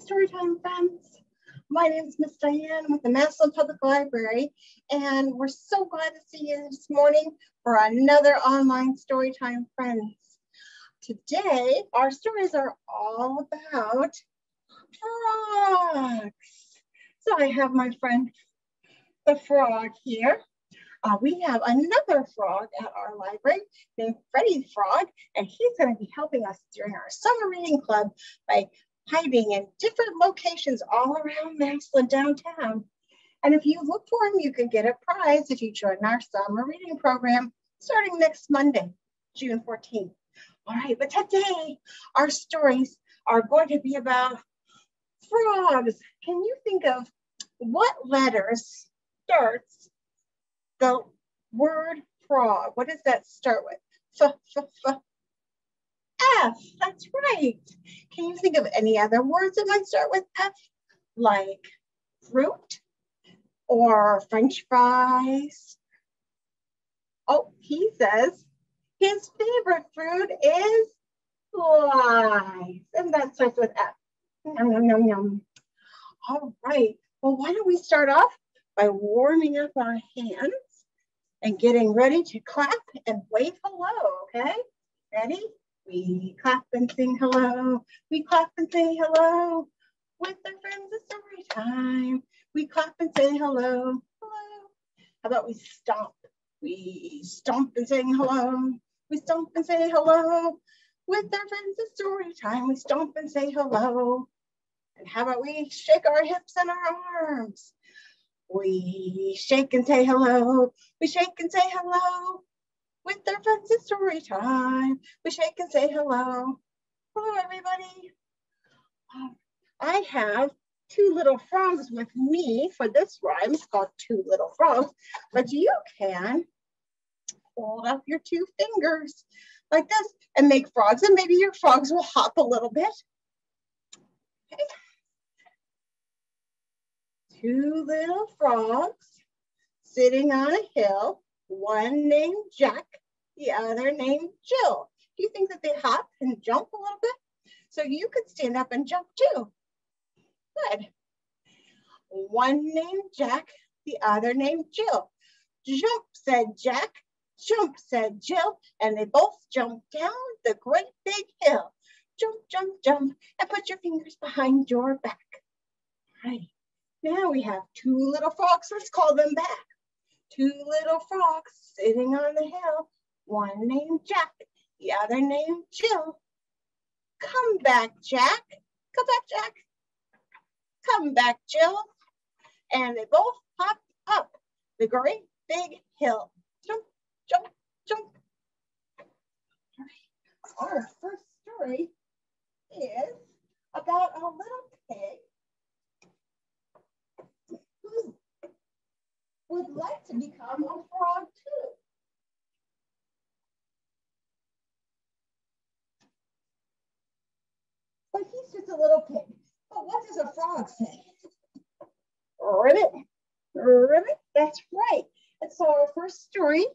Storytime friends. My name is Miss Diane with the Massillon Public Library, and we're so glad to see you this morning for another online Storytime friends. Today, our stories are all about frogs. So I have my friend, the frog here. We have another frog at our library named Freddie Frog, and he's going to be helping us during our summer reading club by hiding in different locations all around Massillon downtown. And if you look for him, you can get a prize if you join our summer reading program starting next Monday, June 14th. All right, but today our stories are going to be about frogs. Can you think of what letters starts the word frog? What does that start with? F, that's right. Can you think of any other words that might start with F? Like fruit or French fries? Oh, he says his favorite fruit is flies, and that starts with F. Yum, yum, yum, yum. All right, well, why don't we start off by warming up our hands and getting ready to clap and wave hello, okay? Ready? We clap and sing hello. We clap and say hello. With our friends, it's story time. We clap and say hello. Hello. How about we stomp? We stomp and sing hello. We stomp and say hello. With our friends, it's story time. We stomp and say hello. And how about we shake our hips and our arms? We shake and say hello. We shake and say hello. With our friends, it's story time. We shake and say hello. Hello, everybody. I have two little frogs with me for this rhyme. It's called Two Little Frogs. But you can hold up your two fingers like this and make frogs. And maybe your frogs will hop a little bit. Okay. Two little frogs sitting on a hill. One named Jack, the other named Jill. Do you think that they hop and jump a little bit? So you could stand up and jump too. Good. One named Jack, the other named Jill. Jump, said Jack. Jump, said Jill. And they both jumped down the great big hill. Jump, jump, jump, and put your fingers behind your back. All right. Now we have two little frogs. Let's call them back. Two little frogs sitting on the hill, one named Jack, the other named Jill. Come back, Jack. Come back, Jack. Come back, Jill. And they both hopped up the great big hill. Jump, jump, jump. All right. Our first story is about a little pig who would like to become a frog too. But he's just a little pig. But what does a frog say? Rivet, rivet, that's right. And so our first story,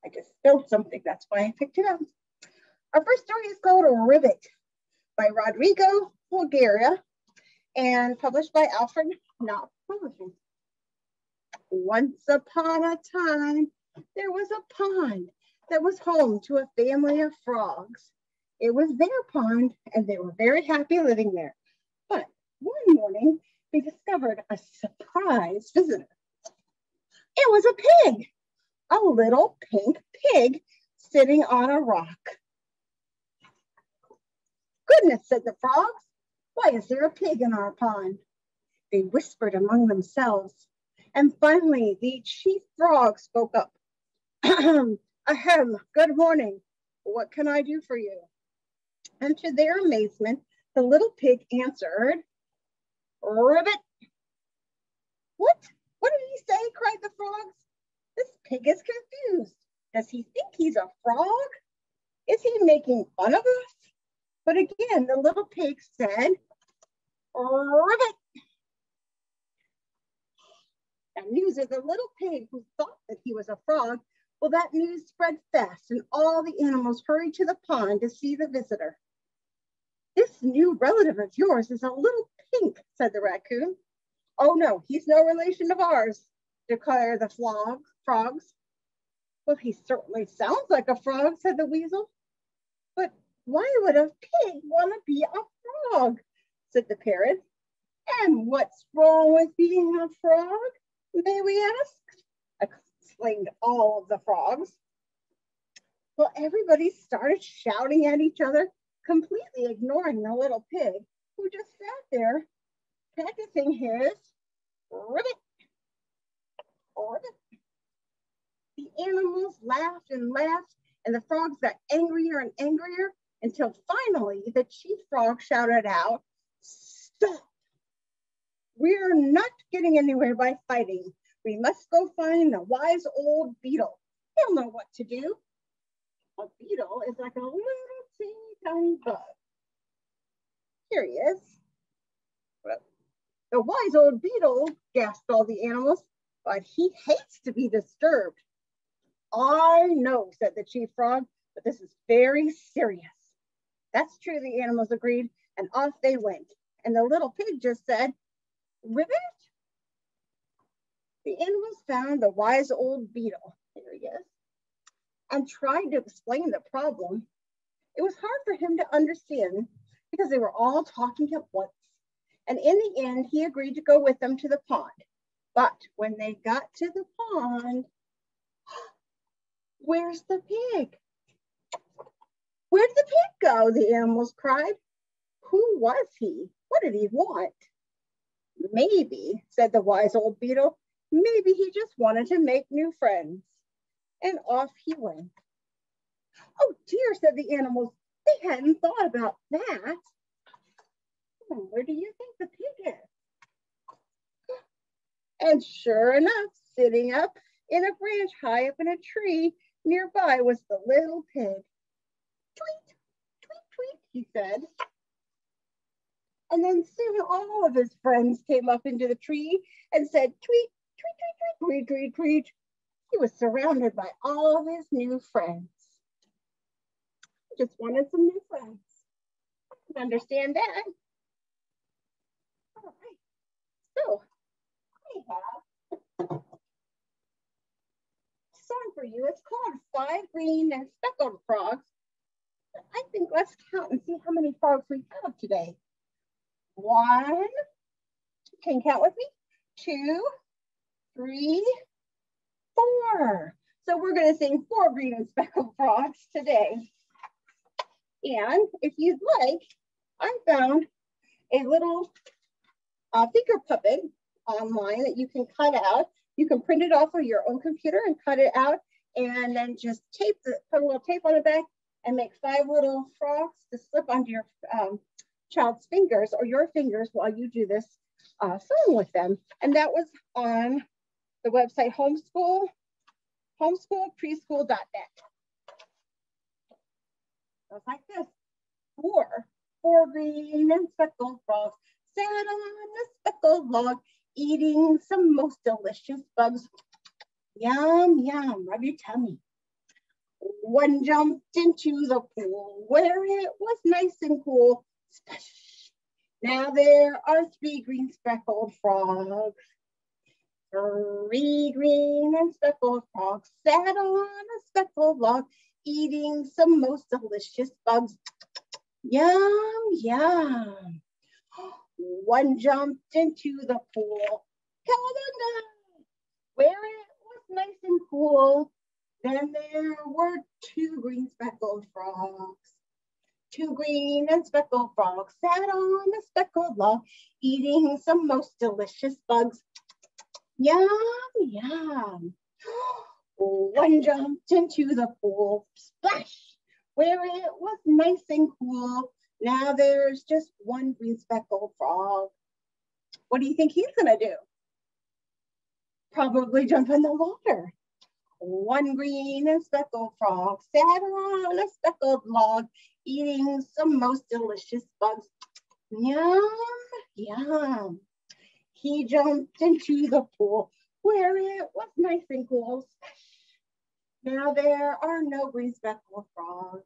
I just spilled something, that's why I picked it up. Our first story is called Rivet by Rodrigo Bulgaria and published by Alfred Knopf Publishing. Once upon a time, there was a pond that was home to a family of frogs. It was their pond, and they were very happy living there. But one morning, they discovered a surprise visitor. It was a pig, a little pink pig sitting on a rock. Goodness, said the frogs, why is there a pig in our pond? They whispered among themselves. And finally, the chief frog spoke up. Ahem, good morning. What can I do for you? And to their amazement, the little pig answered, Rivet. What? What did he say? Cried the frogs. This pig is confused. Does he think he's a frog? Is he making fun of us? But again, the little pig said, Rivet. And news of the little pig who thought that he was a frog. Well, that news spread fast, and all the animals hurried to the pond to see the visitor. This new relative of yours is a little pink, said the raccoon. Oh no, he's no relation of ours, declared the frogs. Well, he certainly sounds like a frog, said the weasel. But why would a pig want to be a frog, said the parrot. And what's wrong with being a frog, may we ask? Exclaimed all of the frogs. Well, everybody started shouting at each other, completely ignoring the little pig, who just sat there practicing his rivet. The animals laughed and laughed, and the frogs got angrier and angrier until finally the chief frog shouted out, "Stop! We're not getting anywhere by fighting. We must go find the wise old beetle. He'll know what to do." A beetle is like a little teeny tiny bug. Here he is. The wise old beetle, gasped all the animals, but he hates to be disturbed. I know, said the chief frog, but this is very serious. That's true, the animals agreed, and off they went. And the little pig just said, Rivet? The animals found the wise old beetle, here he is, and tried to explain the problem. It was hard for him to understand because they were all talking at once. And in the end, he agreed to go with them to the pond. But when they got to the pond, where's the pig? Where'd the pig go? The animals cried. Who was he? What did he want? Maybe, said the wise old beetle, maybe he just wanted to make new friends. And off he went. Oh dear, said the animals. They hadn't thought about that. Where do you think the pig is? And sure enough, sitting up in a branch high up in a tree nearby was the little pig. Tweet, tweet, tweet, he said. And then soon all of his friends came up into the tree and said, tweet, tweet, tweet, tweet, tweet, tweet, tweet. He was surrounded by all of his new friends. He just wanted some new friends. I can understand that. All right. So I have a song for you. It's called 5 Green and Speckled Frogs. I think let's count and see how many frogs we have today. 1, can you count with me? 2, 3, 4. So we're going to sing 4 green and speckled frogs today. And if you'd like, I found a little finger puppet online that you can cut out. You can print it off of your own computer and cut it out, and then just put a little tape on the back and make 5 little frogs to slip onto your child's fingers or your fingers while you do this song with them. And that was on the website homeschoolpreschool.net. Goes like this. 4 green and speckled frogs sat on a speckled log, eating some most delicious bugs. Yum, yum, rub your tummy. 1 jumped into the pool where it was nice and cool. Splash. Now there are 3 green speckled frogs. 3 green and speckled frogs sat on a speckled log, eating some most delicious bugs. Yum, yum. 1 jumped into the pool, cowabunga, where it was nice and cool. Then there were 2 green speckled frogs. 2 green and speckled frogs sat on a speckled log, eating some most delicious bugs. Yum, yum. 1 jumped into the pool, splash, where it was nice and cool. Now there's just 1 green speckled frog. What do you think he's gonna do? Probably jump in the water. 1 green and speckled frog sat on a speckled log, eating some most delicious bugs. Yum, yum. He jumped into the pool where it was nice and cool. Now there are no green speckled frogs.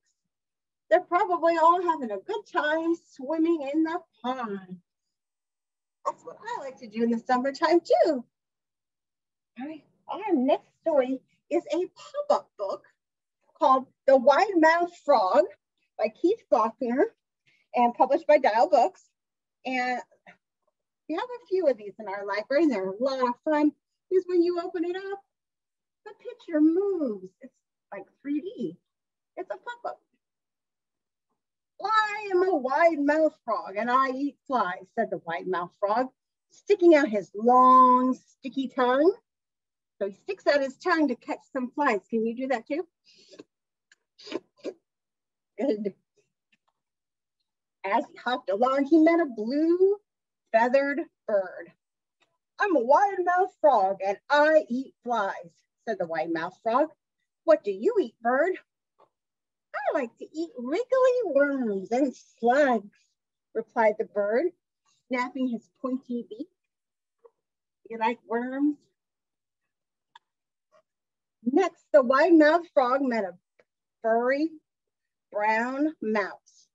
They're probably all having a good time swimming in the pond. That's what I like to do in the summertime too. All right, our next story is a pop-up book called The Wide-Mouthed Frog by Keith Faulkner and published by Dial Books. And we have a few of these in our library, and they're a lot of fun because when you open it up, the picture moves. It's like 3D. It's a pop-up. I am a wide-mouthed frog, and I eat flies, said the wide-mouthed frog, sticking out his long, sticky tongue. So he sticks out his tongue to catch some flies. Can you do that too? Good. As he hopped along, he met a blue feathered bird. I'm a wide-mouthed frog, and I eat flies, said the wide-mouthed frog. What do you eat, bird? I like to eat wriggly worms and slugs, replied the bird, snapping his pointy beak. You like worms? Next, the wide-mouthed frog met a furry brown mouse.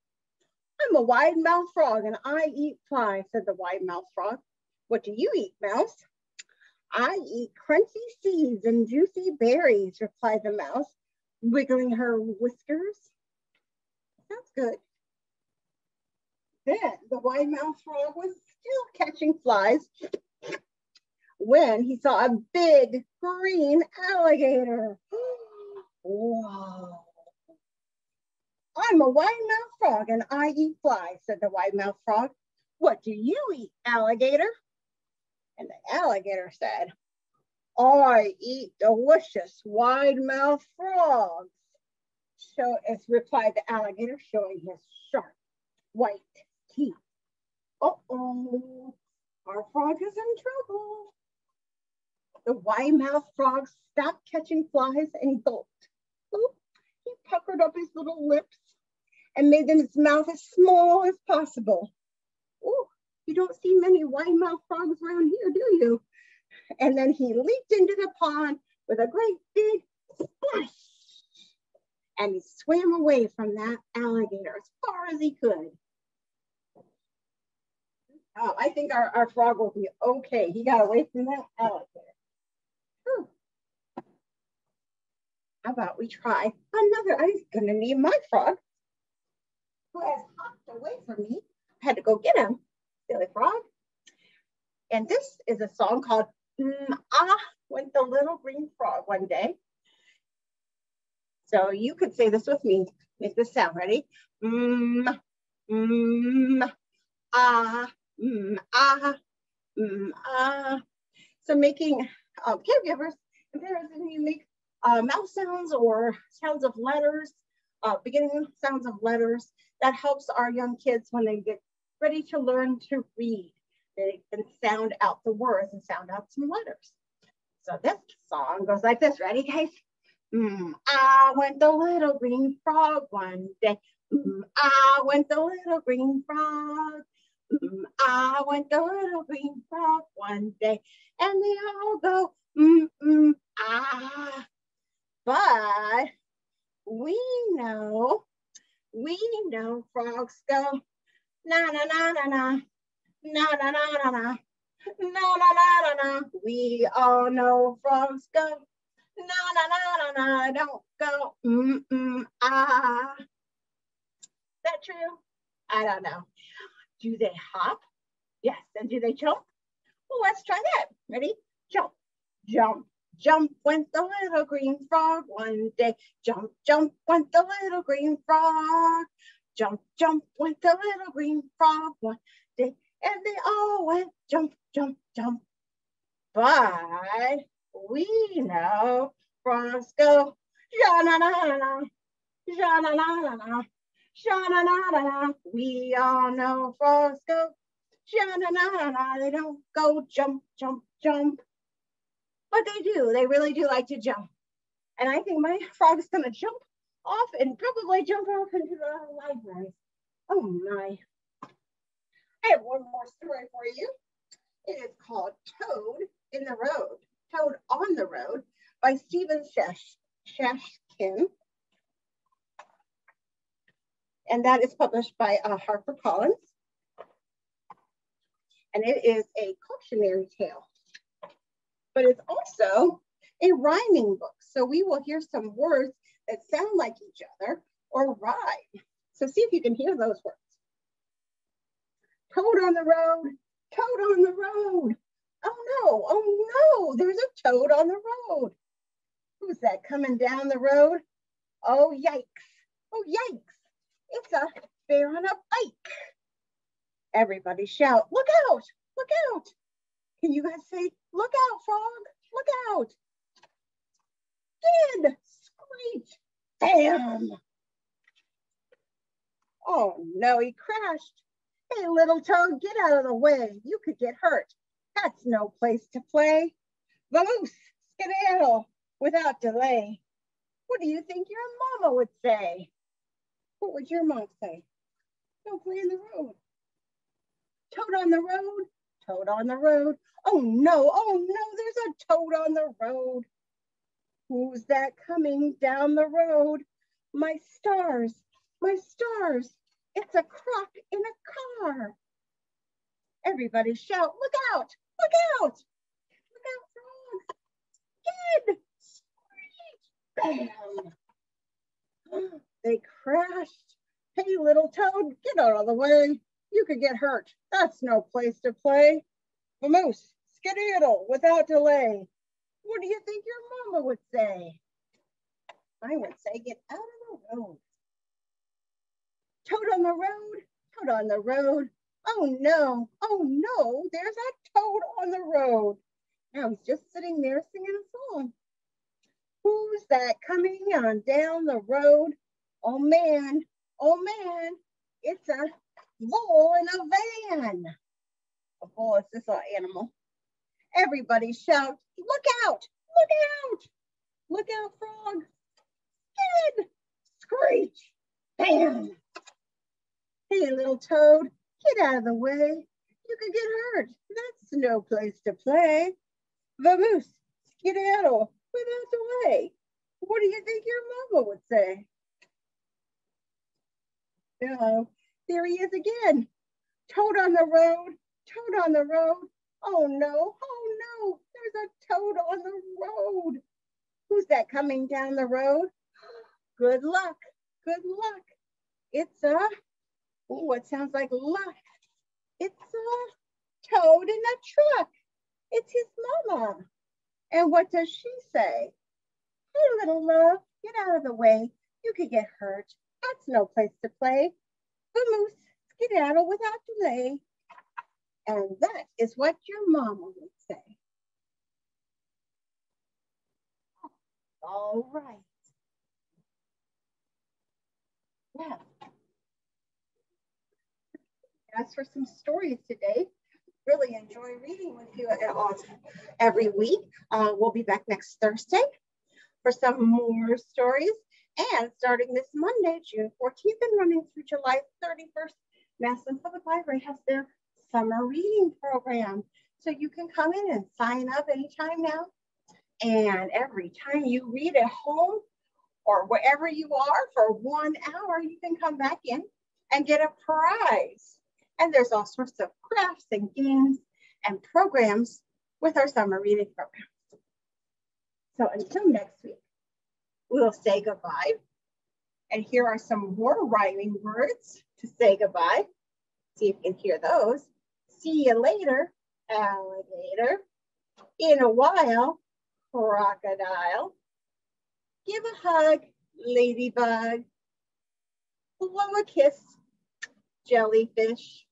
I'm a wide-mouthed frog and I eat flies, said the wide-mouthed frog. What do you eat, mouse? I eat crunchy seeds and juicy berries, replied the mouse, wiggling her whiskers. Sounds good. Then the wide-mouthed frog was still catching flies when he saw a big green alligator. Wow. I'm a wide-mouthed frog and I eat flies, said the wide-mouthed frog. What do you eat, alligator? And the alligator said, I eat delicious wide-mouthed frogs. So, as replied the alligator, showing his sharp white teeth. Uh-oh, our frog is in trouble. The wide-mouthed frog stopped catching flies and gulped. Oop, he puckered up his little lips and made his mouth as small as possible. Ooh, you don't see many wide-mouthed frogs around here, do you? And then he leaped into the pond with a great big splash. And he swam away from that alligator as far as he could. Oh, I think our frog will be okay. He got away from that alligator. Whew. How about we try another? I'm going to need my frog, who has hopped away from me. I had to go get him, silly frog. And this is a song called Went the Little Green Frog One Day. So you could say this with me. Make this sound. Ready? So making caregivers, and parents, when you make mouth sounds or sounds of letters, beginning sounds of letters, that helps our young kids when they get ready to learn to read. They can sound out the words and sound out some letters. So this song goes like this. Ready, guys? I went the little green frog one day. I went the little green frog. I went the little green frog one day. And they all go, ah. But we know frogs go, na na na na na, na na na na na, na na na na na. We all know frogs go, na na na na na, don't go, ah. Is that true? I don't know. Do they hop? Yes. And do they jump? Well, let's try that. Ready? Jump, jump, jump went the little green frog one day. Jump, jump went the little green frog. Jump, jump went the little green frog one day. And they all went jump, jump, jump. But we know frogs go sha-na-na-na-na, sha-na-na-na-na, sha-na-na-na-na. We all know frogs go sha-na-na-na-na. They don't go jump, jump, jump. But they do. They really do like to jump. And I think my frog is going to jump off and probably jump off into the library. Oh my. I have one more story for you. It is called Toad in the Road, Toad on the Road by Stephen Shashkin. And that is published by HarperCollins. and it is a cautionary tale, but it's also a rhyming book. So we will hear some words that sound like each other or rhyme. So see if you can hear those words. Toad on the road, toad on the road. Oh no, there's a toad on the road. Who's that coming down the road? Oh yikes, it's a bear on a bike. Everybody shout, look out, look out. Can you guys say, look out, frog, look out. Skid, screech, bam. Oh no, he crashed. Hey, little toad, get out of the way. You could get hurt. That's no place to play. Vamoose, skedaddle, without delay. What do you think your mama would say? What would your mom say? Don't play in the road. Toad on the road, toad on the road. Oh no, there's a toad on the road. Who's that coming down the road? My stars, it's a croc in a car. Everybody shout, look out, look out. Look out, frog. Skid, screech, bam. They crashed. Hey, little toad, get out of the way. You could get hurt. That's no place to play. Vamoose, skedaddle, without delay. What do you think your mama would say? I would say, get out of the road. Toad on the road, toad on the road. Oh no, there's a toad on the road. Now he's just sitting there singing a song. Who's that coming on down the road? Oh man, it's a bull in a van. A bull is this little animal. Everybody shout, look out, look out. Look out, frog. Skid, screech, bam. Hey, little toad, get out of the way. You could get hurt. That's no place to play. Vamoose, skedaddle, without delay. What do you think your mama would say? No, there he is again. Toad on the road, toad on the road. Oh no, there's a toad on the road. Who's that coming down the road? Good luck, It's a, oh, it sounds like luck. It's a toad in a truck. It's his mama. And what does she say? Hey, little love, get out of the way. You could get hurt. That's no place to play. Vamoose, skedaddle without delay. And that is what your mama would say. All right. Yeah. As for some stories today, really enjoy reading with you every week. We'll be back next Thursday for some more stories. And starting this Monday, June 14th and running through July 31st, Massillon Public Library has their summer reading program. So you can come in and sign up anytime now. And every time you read at home or wherever you are for 1 hour, you can come back in and get a prize. And there's all sorts of crafts and games and programs with our summer reading program. So until next week, we'll say goodbye. And here are some more rhyming words to say goodbye. See if you can hear those. See you later, alligator. In a while, crocodile. Give a hug, ladybug. Blow a kiss, jellyfish.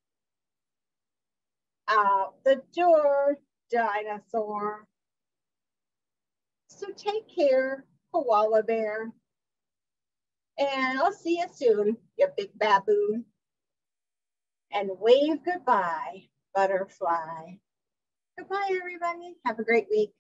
Out the door, dinosaur. So take care, koala bear. And I'll see you soon, you big baboon. And wave goodbye, butterfly. Goodbye, everybody. Have a great week.